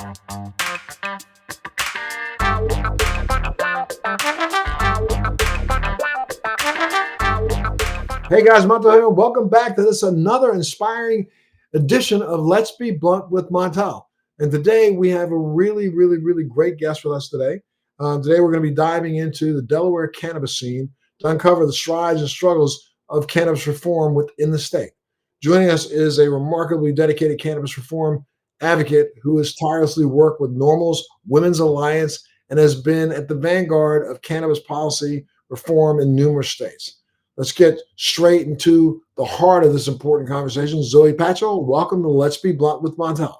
Hey guys, Montel Williams, welcome back to this another inspiring edition of Let's Be Blunt with Montel. And today we have a really great guest with us today. Today we're going to be diving into the Delaware cannabis scene to uncover the strides and struggles of cannabis reform within the state. Joining us is a remarkably dedicated cannabis reform advocate who has tirelessly worked with NORML's Women's Alliance and has been at the vanguard of cannabis policy reform in numerous states. Let's get straight into the heart of this important conversation. Zoe Patchell, welcome to Let's Be Blunt with Montel.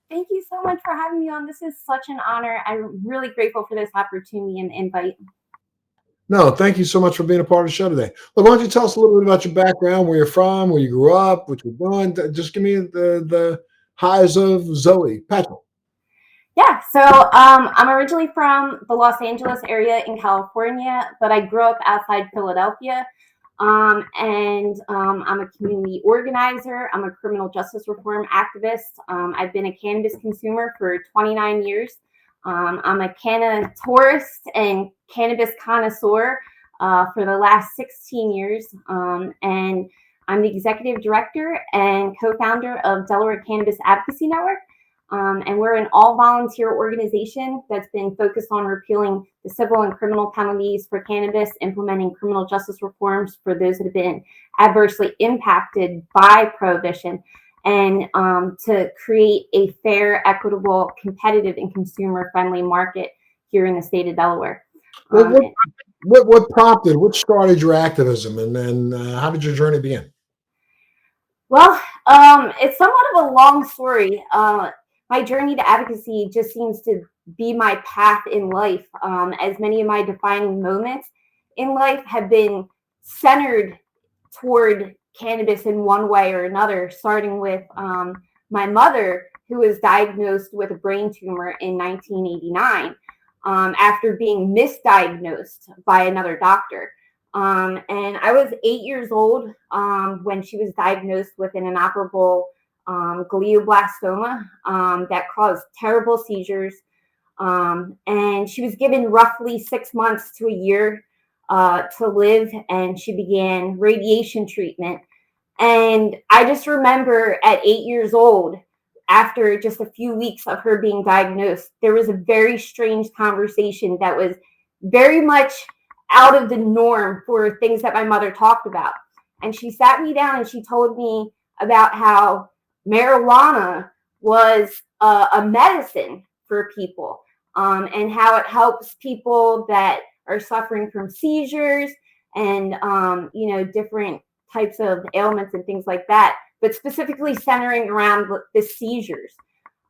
Thank you so much for having me on. This is such an honor. I'm really grateful for this opportunity and invite. No, thank you so much for being a part of the show today. Well, why don't you tell us a little bit about your background, where you're from, where you grew up, what you're doing. Just give me the highs of Zoe Patchell. Yeah, so I'm originally from the Los Angeles area in California, but I grew up outside Philadelphia. I'm a community organizer. I'm a criminal justice reform activist. I've been a cannabis consumer for 29 years. I'm a canna tourist and cannabis connoisseur for the last 16 years. And I'm the executive director and co-founder of Delaware Cannabis Advocacy Network. And we're an all-volunteer organization that's been focused on repealing the civil and criminal penalties for cannabis, implementing criminal justice reforms for those that have been adversely impacted by prohibition, and to create a fair, equitable, competitive, and consumer-friendly market here in the state of Delaware. What prompted, what started your activism, and then how did your journey begin? Well, it's somewhat of a long story. My journey to advocacy just seems to be my path in life, as many of my defining moments in life have been centered toward cannabis in one way or another, starting with my mother, who was diagnosed with a brain tumor in 1989 after being misdiagnosed by another doctor. And I was 8 years old when she was diagnosed with an inoperable glioblastoma that caused terrible seizures. And she was given roughly 6 months to a year to live, and she began radiation treatment. And I just remember at 8 years old, after just a few weeks of her being diagnosed, there was a very strange conversation that was very much out of the norm for things that my mother talked about. And she sat me down and she told me about how marijuana was a medicine for people, and how it helps people that are suffering from seizures and different types of ailments and things like that, but specifically centering around the seizures.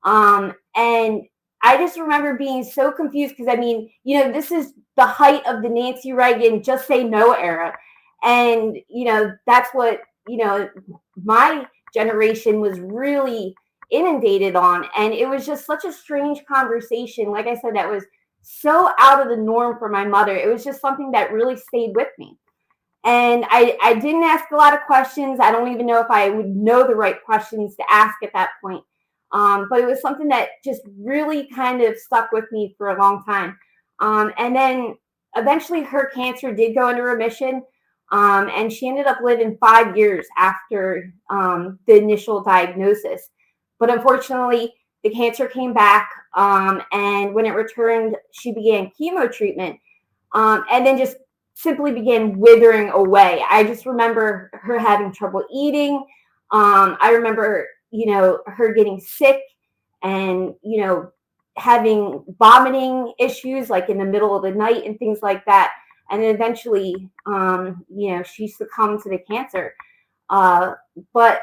And I just remember being so confused because, this is the height of the Nancy Reagan just say no era. And, that's what, my generation was really inundated on. And it was just such a strange conversation. Like I said, that was so out of the norm for my mother. It was just something that really stayed with me. And I didn't ask a lot of questions. I don't even know if I would know the right questions to ask at that point. But it was something that just really kind of stuck with me for a long time. And then eventually her cancer did go into remission. And she ended up living 5 years after the initial diagnosis. But unfortunately, the cancer came back. And when it returned, she began chemo treatment. And then just simply began withering away. I just remember her having trouble eating. I remember, her getting sick and, having vomiting issues like in the middle of the night and things like that. And then eventually, she succumbed to the cancer. But,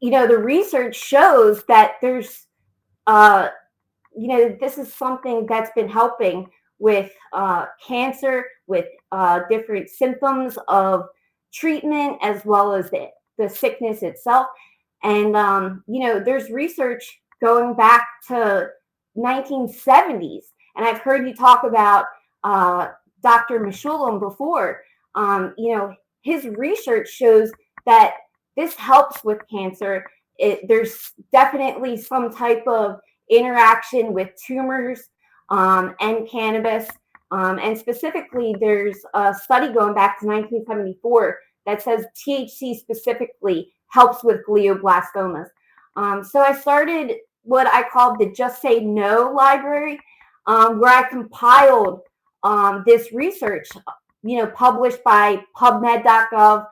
the research shows that there's, this is something that's been helping with cancer, with different symptoms of treatment, as well as the sickness itself. And, there's research going back to 1970s. And I've heard you talk about Dr. Meshulam before. His research shows that this helps with cancer. There's definitely some type of interaction with tumors and cannabis. And specifically, there's a study going back to 1974 that says THC specifically helps with glioblastomas. So I started what I called the Just Say No library, where I compiled this research, published by PubMed.gov,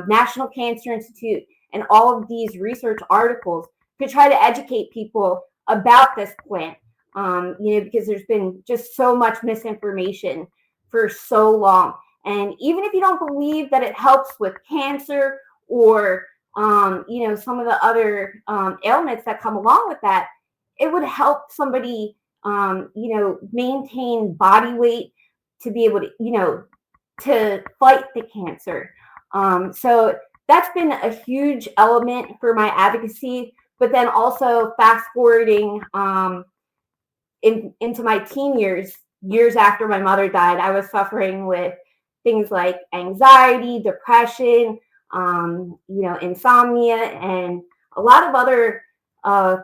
National Cancer Institute, and all of these research articles to try to educate people about this plant. Because there's been just so much misinformation for so long. And even if you don't believe that it helps with cancer or, some of the other ailments that come along with that, it would help somebody, maintain body weight to be able to fight the cancer. So that's been a huge element for my advocacy. But then also fast forwarding into my teen years after my mother died, I was suffering with things like anxiety, depression, insomnia, and a lot of other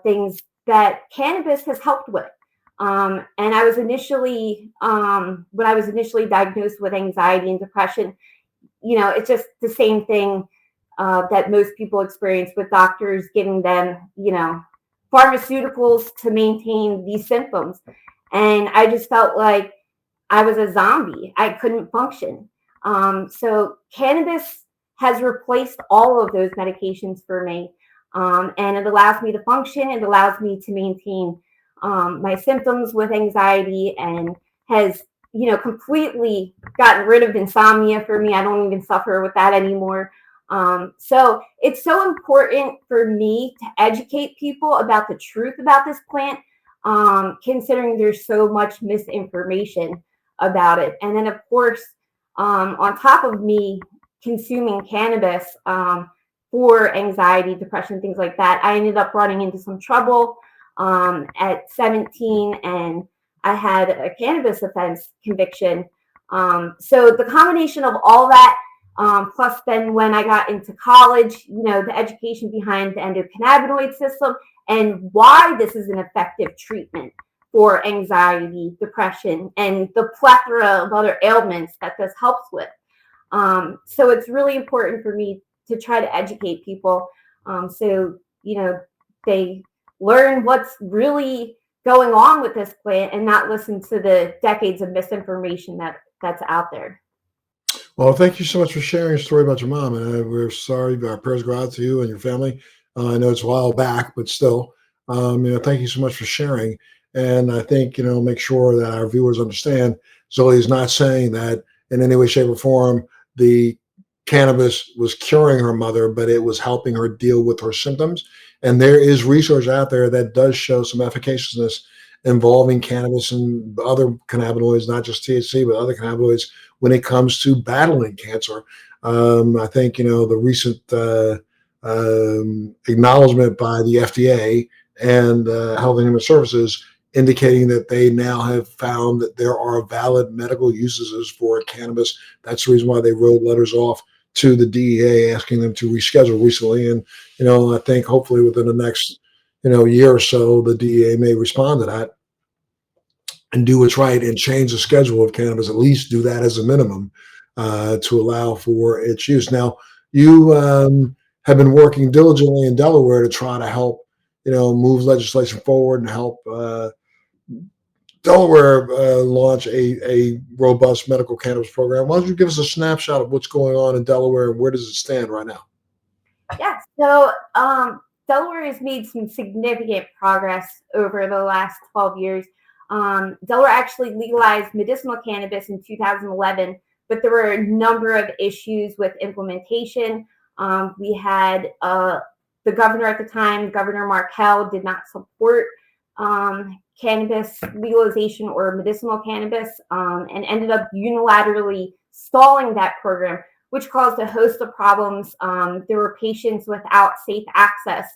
things that cannabis has helped with. And I was initially, when I was initially diagnosed with anxiety and depression, it's just the same thing that most people experience with doctors giving them, pharmaceuticals to maintain these symptoms. And I just felt like I was a zombie. I couldn't function. So cannabis has replaced all of those medications for me. And it allows me to function. It allows me to maintain my symptoms with anxiety, and has, completely gotten rid of insomnia for me. I don't even suffer with that anymore. So it's so important for me to educate people about the truth about this plant, considering there's so much misinformation about it. And then, of course, on top of me consuming cannabis for anxiety, depression, things like that, I ended up running into some trouble at 17, and I had a cannabis offense conviction. So the combination of all that, plus then when I got into college, the education behind the endocannabinoid system and why this is an effective treatment for anxiety, depression, and the plethora of other ailments that this helps with. So it's really important for me to try to educate people, so they learn what's really going on with this plant and not listen to the decades of misinformation that's out there. Well, thank you so much for sharing your story about your mom. And we're sorry, our prayers go out to you and your family. I know it's a while back, but still, thank you so much for sharing. And I think, make sure that our viewers understand Zoe is not saying that in any way, shape, or form the cannabis was curing her mother, but it was helping her deal with her symptoms. And there is research out there that does show some efficaciousness involving cannabis and other cannabinoids, not just THC, but other cannabinoids when it comes to battling cancer. I think, the recent acknowledgement by the FDA and Health and Human Services indicating that they now have found that there are valid medical uses for cannabis. That's the reason why they wrote letters off to the DEA asking them to reschedule recently. And, I think hopefully within the next, year or so, the DEA may respond to that and do what's right and change the schedule of cannabis, at least do that as a minimum to allow for its use. Now, you have been working diligently in Delaware to try to help, move legislation forward and help Delaware launch a robust medical cannabis program. Why don't you give us a snapshot of what's going on in Delaware and where does it stand right now? Yeah, so Delaware has made some significant progress over the last 12 years. Delaware actually legalized medicinal cannabis in 2011, but there were a number of issues with implementation. We had the governor at the time, Governor Markell, did not support cannabis legalization or medicinal cannabis, and ended up unilaterally stalling that program, which caused a host of problems. There were patients without safe access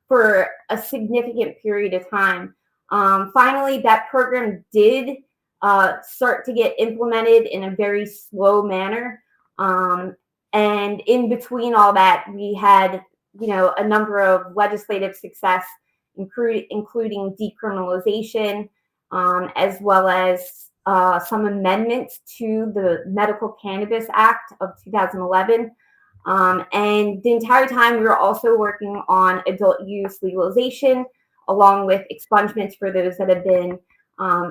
for a significant period of time. Finally, that program did start to get implemented in a very slow manner. And in between all that, we had, a number of legislative success including decriminalization, as well as some amendments to the Medical Cannabis Act of 2011. And the entire time, we were also working on adult use legalization, along with expungements for those that have been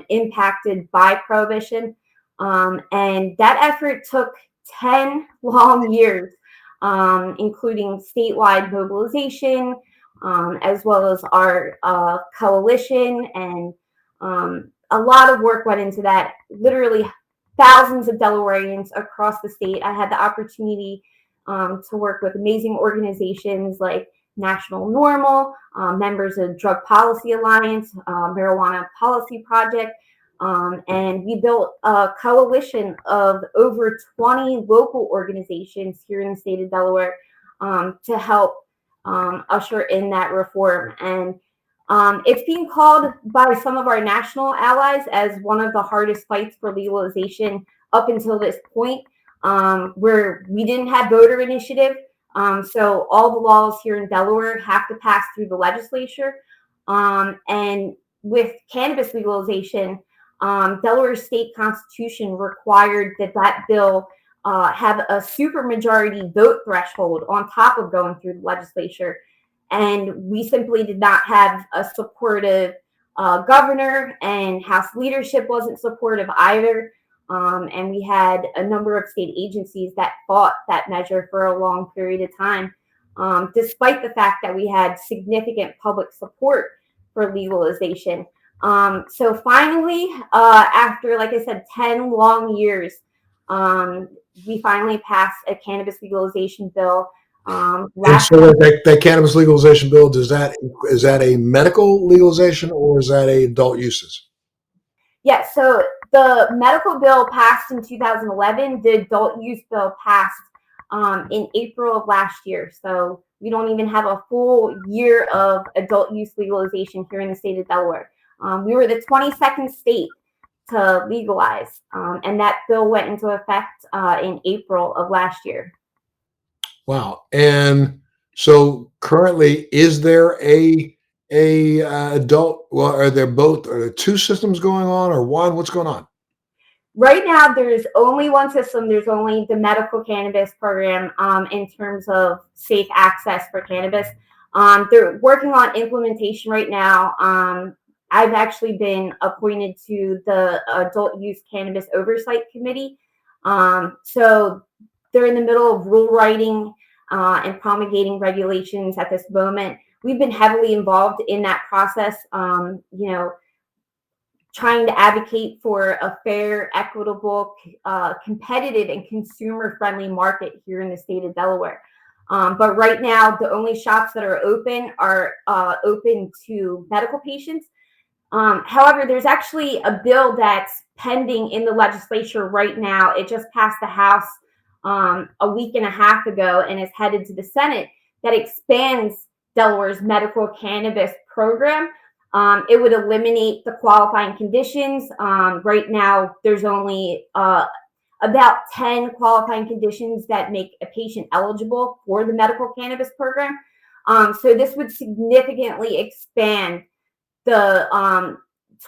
impacted by prohibition. And that effort took 10 long years, including statewide mobilization, as well as our coalition. And a lot of work went into that. Literally thousands of Delawareans across the state. I had the opportunity to work with amazing organizations like National Normal, members of Drug Policy Alliance, Marijuana Policy Project, and we built a coalition of over 20 local organizations here in the state of Delaware to help usher in that reform. And it's being called by some of our national allies as one of the hardest fights for legalization up until this point, where we didn't have voter initiative. So all the laws here in Delaware have to pass through the legislature. And with cannabis legalization, Delaware state constitution required that bill have a supermajority vote threshold on top of going through the legislature. And we simply did not have a supportive governor, and House leadership wasn't supportive either. And we had a number of state agencies that fought that measure for a long period of time, despite the fact that we had significant public support for legalization. So finally, after, like I said, 10 long years, we finally passed a cannabis legalization bill. And so that cannabis legalization bill, is that a medical legalization or is that a adult uses? Yeah, so the medical bill passed in 2011. The adult use bill passed in April of last year. So we don't even have a full year of adult use legalization here in the state of Delaware. We were the 22nd state to legalize, and that bill went into effect in April of last year. Wow. And so currently, is there a adult, well, are there two systems going on, or one? What's going on? Right now, there's only one system. There's only the medical cannabis program in terms of safe access for cannabis. They're working on implementation right now. I've actually been appointed to the Adult Use Cannabis Oversight Committee. So they're in the middle of rule writing and promulgating regulations at this moment. We've been heavily involved in that process, trying to advocate for a fair, equitable, competitive, and consumer-friendly market here in the state of Delaware. But right now, the only shops that are open to medical patients. However, there's actually a bill that's pending in the legislature right now. It just passed the House a week and a half ago and is headed to the Senate that expands Delaware's medical cannabis program. It would eliminate the qualifying conditions. Right now, there's only about 10 qualifying conditions that make a patient eligible for the medical cannabis program. So this would significantly expand the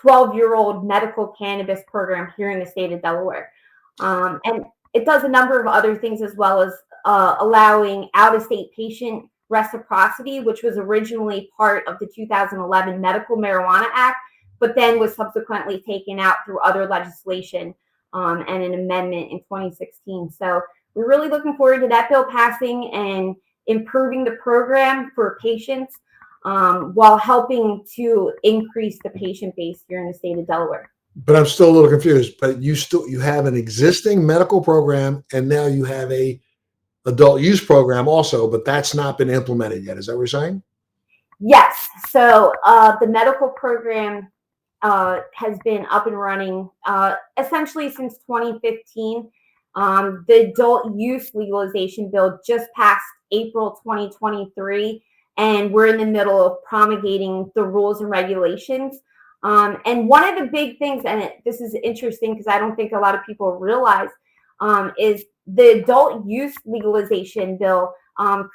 12-year-old medical cannabis program here in the state of Delaware. And it does a number of other things, as well as allowing out-of-state patient reciprocity, which was originally part of the 2011 Medical Marijuana Act, but then was subsequently taken out through other legislation and an amendment in 2016. So we're really looking forward to that bill passing and improving the program for patients while helping to increase the patient base here in the state of Delaware. But I'm still a little confused. But you have an existing medical program, and now you have a adult use program also, but that's not been implemented yet. Is that what you're saying? Yes. So the medical program has been up and running essentially since 2015. The adult use legalization bill just passed April 2023, and we're in the middle of promulgating the rules and regulations. And one of the big things, and this is interesting because I don't think a lot of people realize, is the adult use legalization bill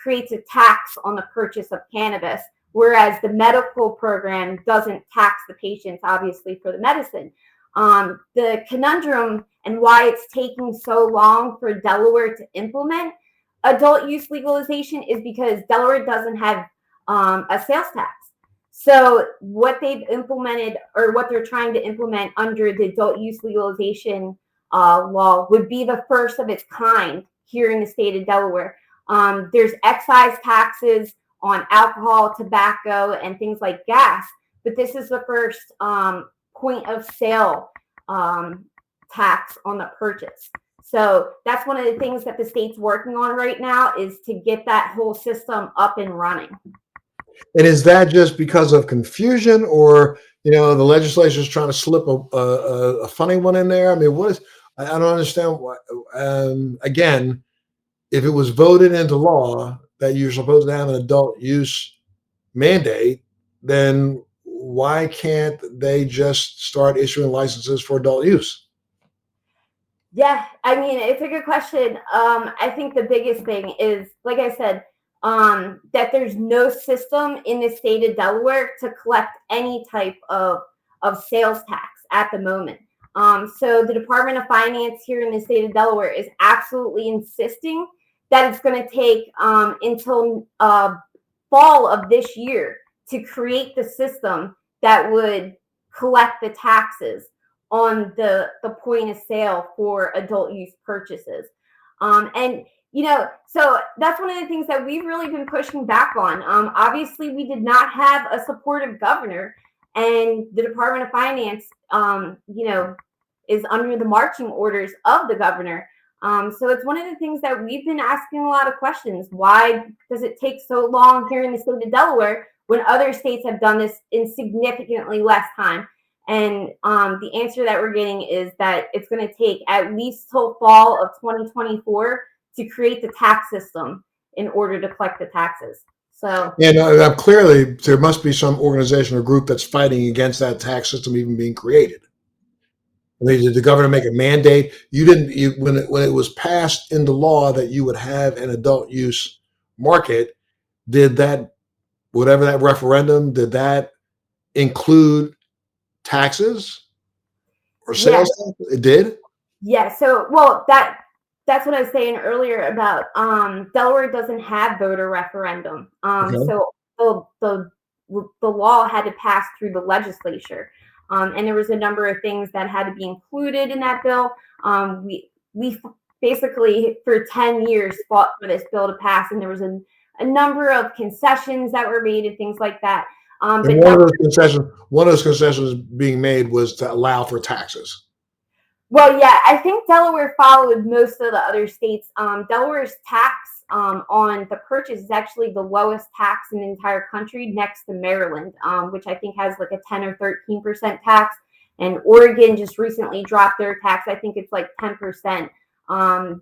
creates a tax on the purchase of cannabis, whereas the medical program doesn't tax the patients, obviously, for the medicine. The conundrum and why it's taking so long for Delaware to implement adult use legalization is because Delaware doesn't have a sales tax. So what they've implemented, or what they're trying to implement under the adult use legalization law, would be the first of its kind here in the state of Delaware. There's excise taxes on alcohol, tobacco, and things like gas, but this is the first point of sale tax on the purchase. So that's one of the things that the state's working on right now, is to get that whole system up and running. And is that just because of confusion, or the legislature is trying to slip a funny one in there? I mean, I don't understand why. Again, if it was voted into law that you're supposed to have an adult use mandate, then why can't they just start issuing licenses for adult use? Yeah, I mean, it's a good question. I think the biggest thing is, like I said, that there's no system in the state of Delaware to collect any type of sales tax at the moment. So the Department of Finance here in the state of Delaware is absolutely insisting that it's going to take until fall of this year to create the system that would collect the taxes on the point of sale for adult use purchases. And so that's one of the things that we've really been pushing back on. Obviously, we did not have a supportive governor, and the Department of Finance, is under the marching orders of the governor. So it's one of the things that we've been asking a lot of questions. Why does it take so long here in the state of Delaware when other states have done this in significantly less time? And the answer that we're getting is that it's going to take at least till fall of 2024 to create the tax system in order to collect the taxes. So, and clearly there must be some organization or group that's fighting against that tax system even being created. I mean, did the governor make a mandate? When it was passed into law that you would have an adult use market, did that, whatever that referendum, did that include taxes or sales tax? It did? Yeah. So, well, that's what I was saying earlier about Delaware doesn't have voter referendum. So the law had to pass through the legislature. And there was a number of things that had to be included in that bill. We basically for 10 years fought for this bill to pass, and there was a number of concessions that were made and things like that. But one of those concessions being made was to allow for taxes. Well, yeah, I think Delaware followed most of the other states. Delaware's tax on the purchase is actually the lowest tax in the entire country, next to Maryland, which I think has like a 10 or 13% tax. And Oregon just recently dropped their tax. I think it's like 10%.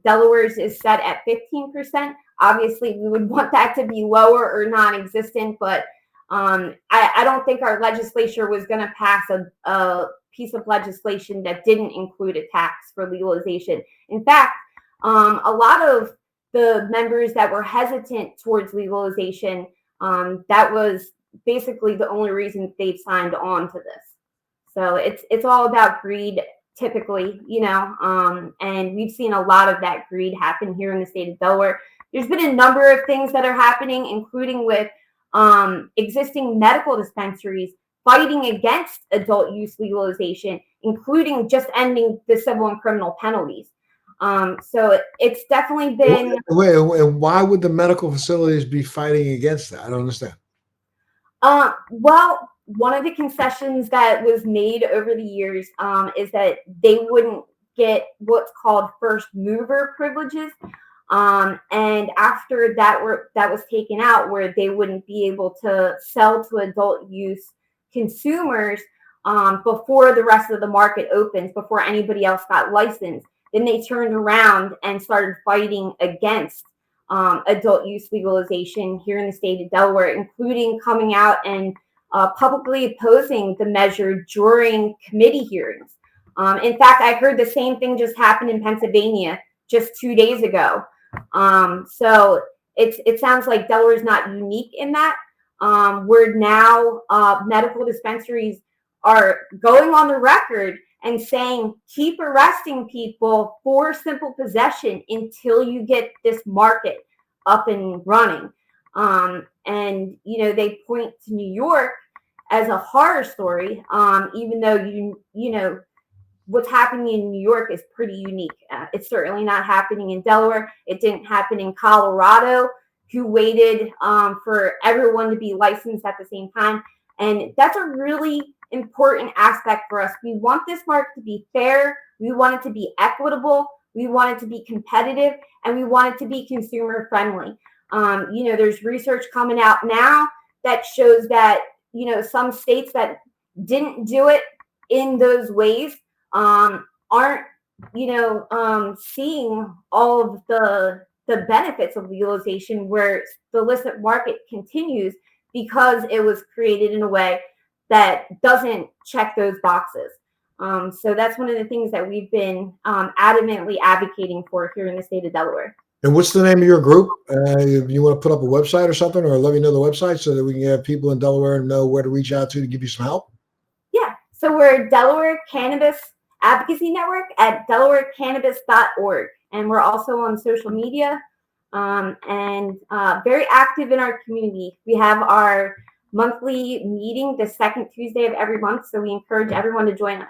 Delaware's is set at 15%. Obviously, we would want that to be lower or non-existent, but I don't think our legislature was going to pass a piece of legislation that didn't include a tax for legalization. In fact, a lot of the members that were hesitant towards legalization, that was basically the only reason they've signed on to this. So it's all about greed, typically, and we've seen a lot of that greed happen here in the state of Delaware. There's been a number of things that are happening, including with existing medical dispensaries fighting against adult use legalization, including just ending the civil and criminal penalties. So it's definitely been. Wait, why would the medical facilities be fighting against that? I don't understand. Well, one of the concessions that was made over the years is that they wouldn't get what's called first mover privileges. And after that was taken out, where they wouldn't be able to sell to adult use consumers before the rest of the market opens, before anybody else got licensed, then they turned around and started fighting against adult use legalization here in the state of Delaware, including coming out and publicly opposing the measure during committee hearings. In fact, I heard the same thing just happened in Pennsylvania just 2 days ago. So it sounds like Delaware is not unique in that. where now medical dispensaries are going on the record and saying, keep arresting people for simple possession until you get this market up and running. And, they point to New York as a horror story, even though, what's happening in New York is pretty unique. It's certainly not happening in Delaware. It didn't happen in Colorado, who waited for everyone to be licensed at the same time. And that's a really important aspect for us. We want this market to be fair. We want it to be equitable. We want it to be competitive, and we want it to be consumer friendly. There's research coming out now that shows that, some states that didn't do it in those ways aren't, seeing all of the benefits of legalization, where the illicit market continues because it was created in a way that doesn't check those boxes. So that's one of the things that we've been adamantly advocating for here in the state of Delaware. And what's the name of your group? You want to put up a website or something, or let me know the website so that we can have people in Delaware know where to reach out to give you some help? Yeah. So we're Delaware Cannabis Advocacy Network at delawarecannabis.org. And we're also on social media and very active in our community. We have our monthly meeting the second Tuesday of every month, so we encourage everyone to join us.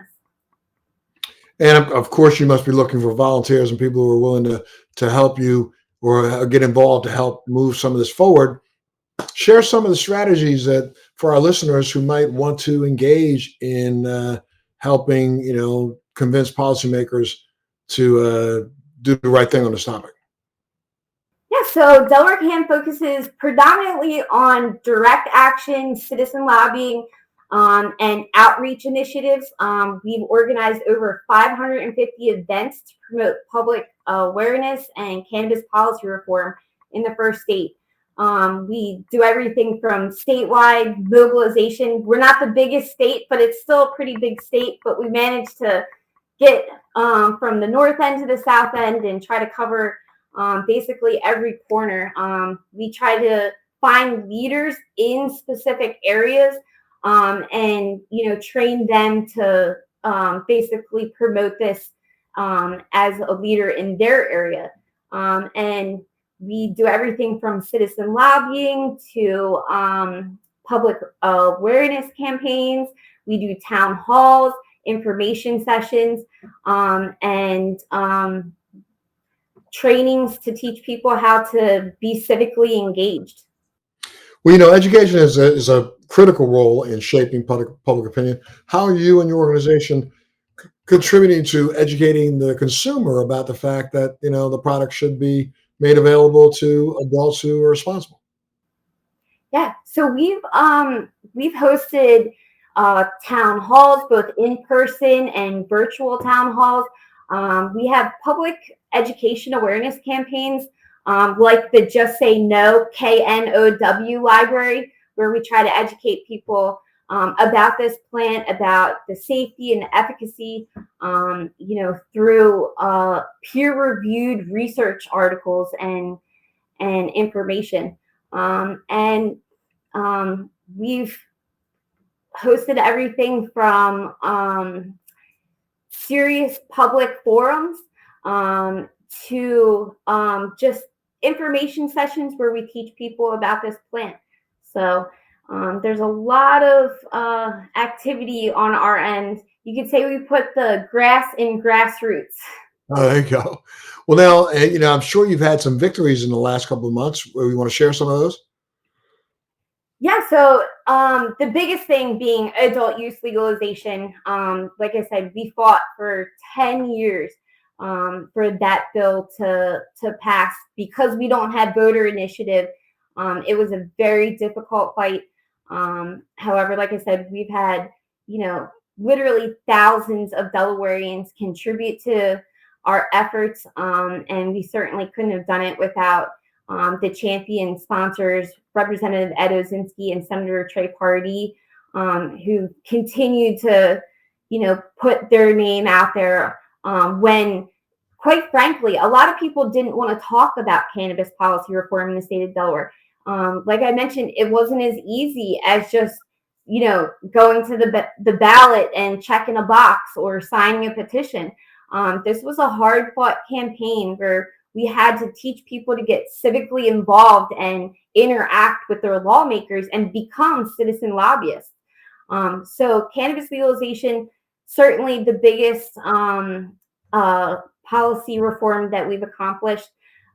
And of course, you must be looking for volunteers and people who are willing to help you or get involved to help move some of this forward. Share some of the strategies that for our listeners who might want to engage in helping, convince policymakers to do the right thing on this topic. Yeah, so Delaware Can focuses predominantly on direct action, citizen lobbying, and outreach initiatives. We've organized over 550 events to promote public awareness and cannabis policy reform in the first state. We do everything from statewide mobilization. We're not the biggest state, but it's still a pretty big state. But we managed to get from the north end to the south end and try to cover basically every corner. We try to find leaders in specific areas and train them to basically promote this as a leader in their area. And we do everything from citizen lobbying to public awareness campaigns. We do town halls, information sessions, and trainings to teach people how to be civically engaged. Well, education is a critical role in shaping public opinion. How are you and your organization contributing to educating the consumer about the fact that, the product should be made available to adults who are responsible? Yeah, so we've hosted town halls, both in person and virtual town halls. We have public education awareness campaigns like the Just Say No, KNOW library, where we try to educate people about this plant, about the safety and the efficacy, through peer-reviewed research articles and information. And we've hosted everything from serious public forums to just information sessions where we teach people about this plant. So there's a lot of activity on our end. You could say we put the grass in grassroots. Oh, there you go. Well, now, I'm sure you've had some victories in the last couple of months. Where you want to share some of those? Yeah, so the biggest thing being adult use legalization. Like I said, we fought for 10 years for that bill to pass because we don't have voter initiative. It was a very difficult fight. However, like I said, we've had, literally thousands of Delawareans contribute to our efforts, and we certainly couldn't have done it without the champion sponsors, Representative Ed Osinski and Senator Trey Pardee, who continue to, put their name out there when, quite frankly, a lot of people didn't want to talk about cannabis policy reform in the state of Delaware. Like I mentioned, it wasn't as easy as just, going to the ballot and checking a box or signing a petition. This was a hard fought campaign where we had to teach people to get civically involved and interact with their lawmakers and become citizen lobbyists. So cannabis legalization, certainly the biggest policy reform that we've accomplished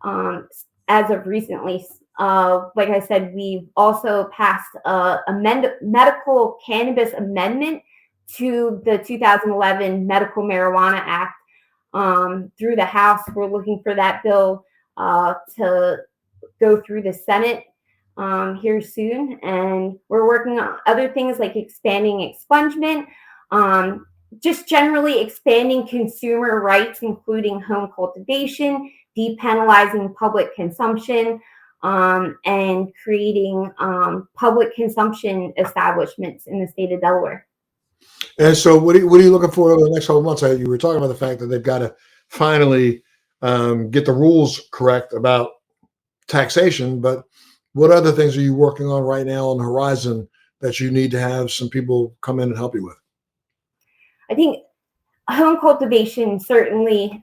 as of recently. Like I said, we've also passed a medical cannabis amendment to the 2011 Medical Marijuana Act through the House. We're looking for that bill to go through the Senate here soon. And we're working on other things like expanding expungement, just generally expanding consumer rights, including home cultivation, depenalizing public consumption, and creating public consumption establishments in the state of Delaware. And so, what are you looking for over the next couple of months? You were talking about the fact that they've got to finally get the rules correct about taxation, but what other things are you working on right now on the horizon that you need to have some people come in and help you with? I think home cultivation certainly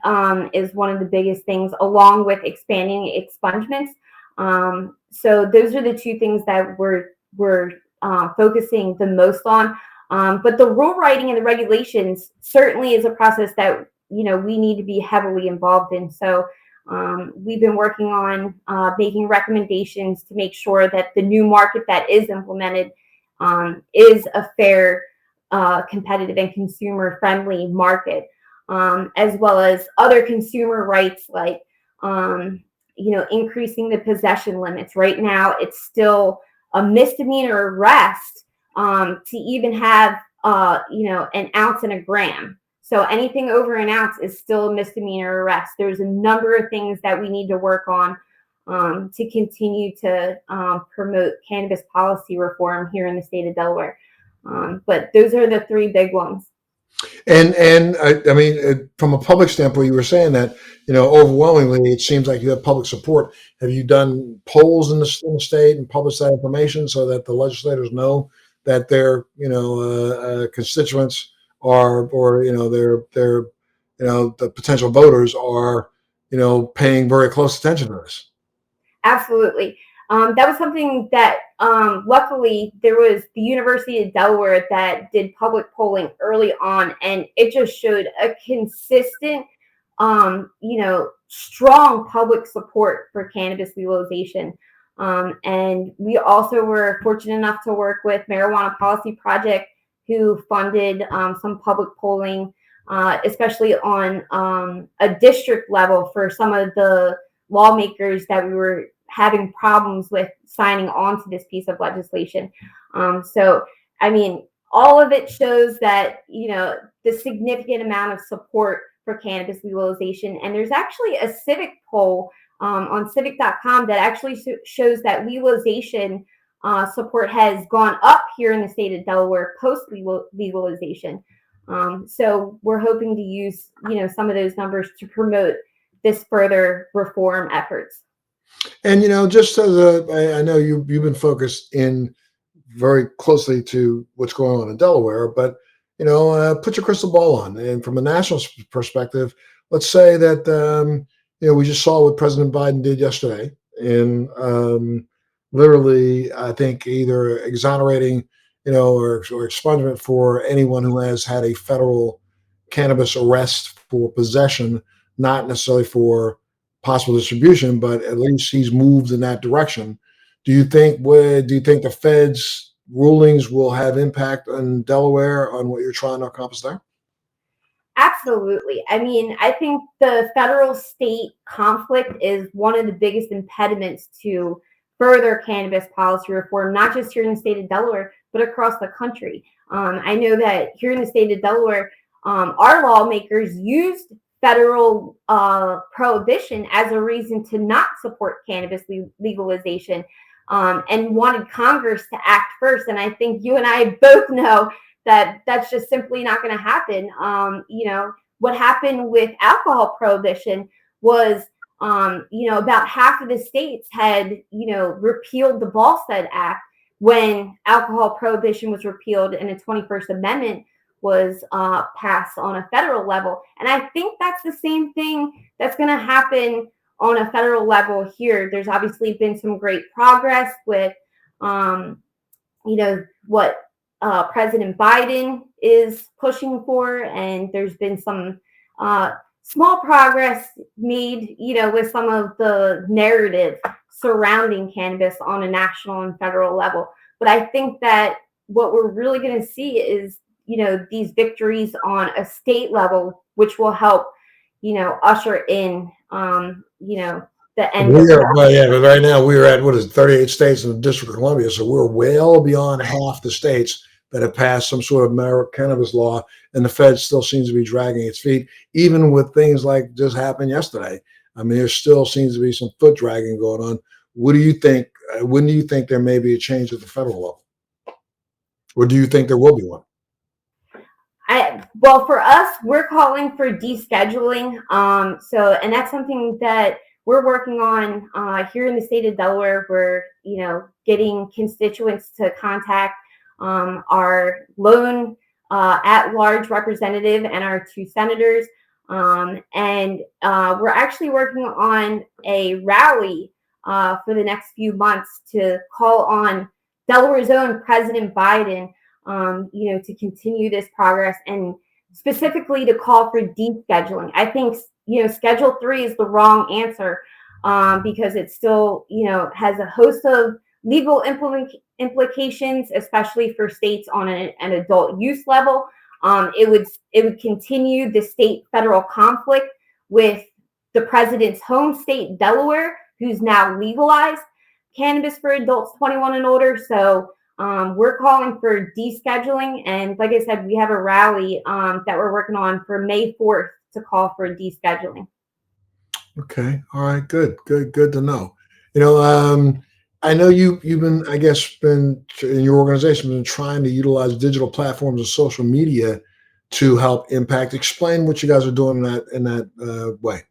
is one of the biggest things, along with expanding expungements. So those are the two things that we're focusing the most on. But the rule writing and the regulations certainly is a process that we need to be heavily involved in. So we've been working on making recommendations to make sure that the new market that is implemented is a fair, competitive, and consumer-friendly market, as well as other consumer rights like increasing the possession limits. Right now, it's still a misdemeanor arrest to even have an ounce and a gram. So anything over an ounce is still a misdemeanor arrest. There's a number of things that we need to work on to continue to promote cannabis policy reform here in the state of Delaware. But those are the three big ones. And I mean, from a public standpoint, you were saying that overwhelmingly it seems like you have public support. Have you done polls in the state and published that information so that the legislators know that their constituents are, or their the potential voters are paying very close attention to this? Absolutely. That was something that luckily there was the University of Delaware that did public polling early on, and it just showed a consistent, strong public support for cannabis legalization. And we also were fortunate enough to work with Marijuana Policy Project, who funded some public polling, especially on a district level for some of the lawmakers that we were having problems with signing on to this piece of legislation. So, I mean, all of it shows that, the significant amount of support for cannabis legalization. And there's actually a civic poll on civic.com that actually shows that legalization support has gone up here in the state of Delaware post legalization. So we're hoping to use, some of those numbers to promote this further reform efforts. And just as I know you've been focused in very closely to what's going on in Delaware, but put your crystal ball on, and from a national perspective, let's say that we just saw what President Biden did yesterday in literally, I think, either exonerating or expungement for anyone who has had a federal cannabis arrest for possession, not necessarily for possible distribution, but at least he's moved in that direction. Do you think the Fed's rulings will have impact on Delaware on what you're trying to accomplish there? Absolutely. I mean, I think the federal state conflict is one of the biggest impediments to further cannabis policy reform, not just here in the state of Delaware, but across the country. I know that here in the state of Delaware, our lawmakers used federal prohibition as a reason to not support cannabis legalization, and wanted Congress to act first. And I think you and I both know that that's just simply not going to happen. What happened with alcohol prohibition was about half of the states had, repealed the Volstead Act when alcohol prohibition was repealed and the 21st Amendment was passed on a federal level. And I think that's the same thing that's going to happen on a federal level here. There's obviously been some great progress with, what President Biden is pushing for, and there's been some small progress made, with some of the narrative surrounding cannabis on a national and federal level. But I think that what we're really going to see is, these victories on a state level, which will help, usher in, the end of But right now we're at, 38 states in the District of Columbia. So we're well beyond half the states that have passed some sort of cannabis law, and the Fed still seems to be dragging its feet, even with things like just happened yesterday. I mean, there still seems to be some foot dragging going on. What do you think? When do you think there may be a change at the federal level? Or do you think there will be one? Well, for us, we're calling for descheduling. And that's something that we're working on here in the state of Delaware. We're, getting constituents to contact our lone at-large representative and our 2 senators. And we're actually working on a rally for the next few months to call on Delaware's own President Biden, to continue this progress and specifically to call for descheduling. I think, Schedule 3 is the wrong answer because it still, has a host of legal implications, especially for states on an adult use level. It would continue the state-federal conflict with the president's home state, Delaware, who's now legalized cannabis for adults 21 and older. So we're calling for descheduling. And like I said, we have a rally that we're working on for May 4th to call for descheduling. Okay. All right. Good to know. I know you've been, I guess, been in your organization been trying to utilize digital platforms and social media to help impact. Explain what you guys are doing in that way.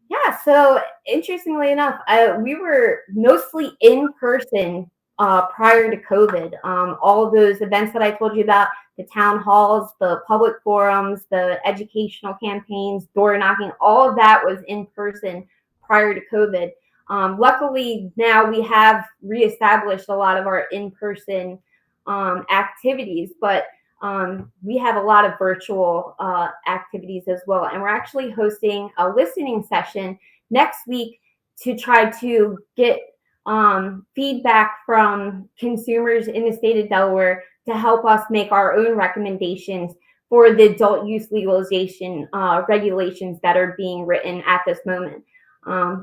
Yeah. So interestingly enough, we were mostly in person prior to COVID. All of those events that I told you about, the town halls, the public forums, the educational campaigns, door knocking, all of that was in person prior to COVID. Luckily, now we have reestablished a lot of our in-person activities, but we have a lot of virtual activities as well. And we're actually hosting a listening session next week to try to get feedback from consumers in the state of Delaware to help us make our own recommendations for the adult use legalization regulations that are being written at this moment.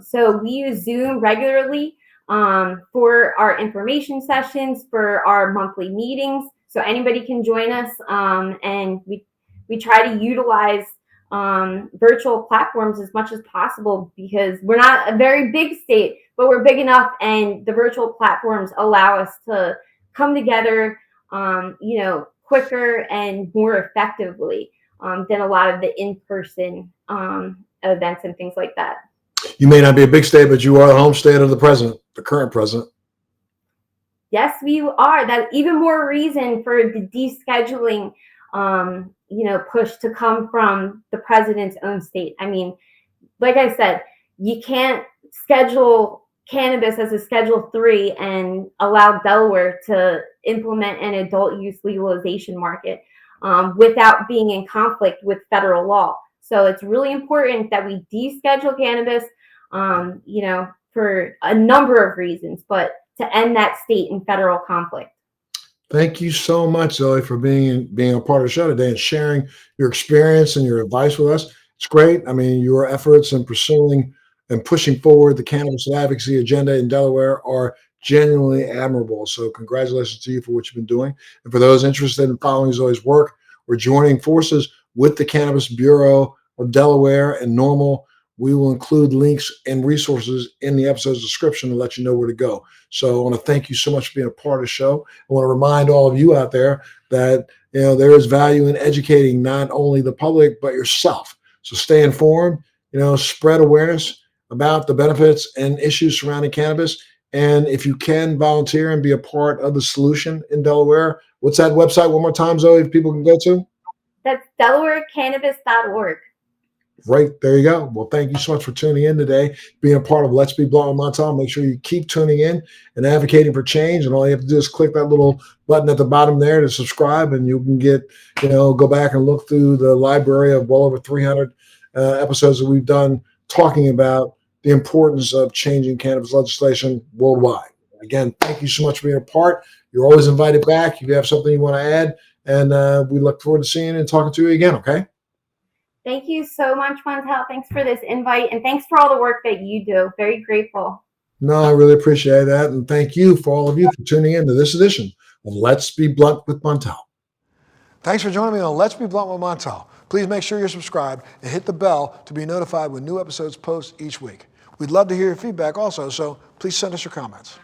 So we use Zoom regularly for our information sessions, for our monthly meetings. So anybody can join us, and we try to utilize virtual platforms as much as possible because we're not a very big state, but we're big enough, and the virtual platforms allow us to come together, quicker and more effectively than a lot of the in-person events and things like that. You may not be a big state, but you are the home state of the president, the current president. Yes, we are. That's even more reason for the descheduling, push to come from the president's own state. I mean, like I said, you can't schedule cannabis as a Schedule 3 and allow Delaware to implement an adult use legalization market without being in conflict with federal law. So it's really important that we deschedule cannabis, for a number of reasons, but to end that state and federal conflict. Thank you so much, Zoe, for being a part of the show today and sharing your experience and your advice with us. It's great. I mean, your efforts in pursuing and pushing forward the cannabis advocacy agenda in Delaware are genuinely admirable. So congratulations to you for what you've been doing. And for those interested in following Zoe's work or joining forces with the Cannabis Bureau of Delaware and NORML, we will include links and resources in the episode's description to let you know where to go. So I want to thank you so much for being a part of the show. I want to remind all of you out there that there is value in educating not only the public, but yourself. So stay informed. spread awareness about the benefits and issues surrounding cannabis. And if you can volunteer and be a part of the solution in Delaware, what's that website one more time, Zoe, if people can go to? That's DelawareCannabis.org. Right, there you go. Well, thank you so much for tuning in today, being a part of Let's Be Blunt with Montel. Make sure you keep tuning in and advocating for change. And all you have to do is click that little button at the bottom there to subscribe, and you can get, go back and look through the library of well over 300 episodes that we've done talking about the importance of changing cannabis legislation worldwide. Again, thank you so much for being a part. You're always invited back if you have something you want to add. And we look forward to seeing you and talking to you again, okay? Thank you so much, Montel. Thanks for this invite, and thanks for all the work that you do. Very grateful. No, I really appreciate that. And thank you for all of you for tuning in to this edition of Let's Be Blunt with Montel. Thanks for joining me on Let's Be Blunt with Montel. Please make sure you're subscribed and hit the bell to be notified when new episodes post each week. We'd love to hear your feedback also, so please send us your comments.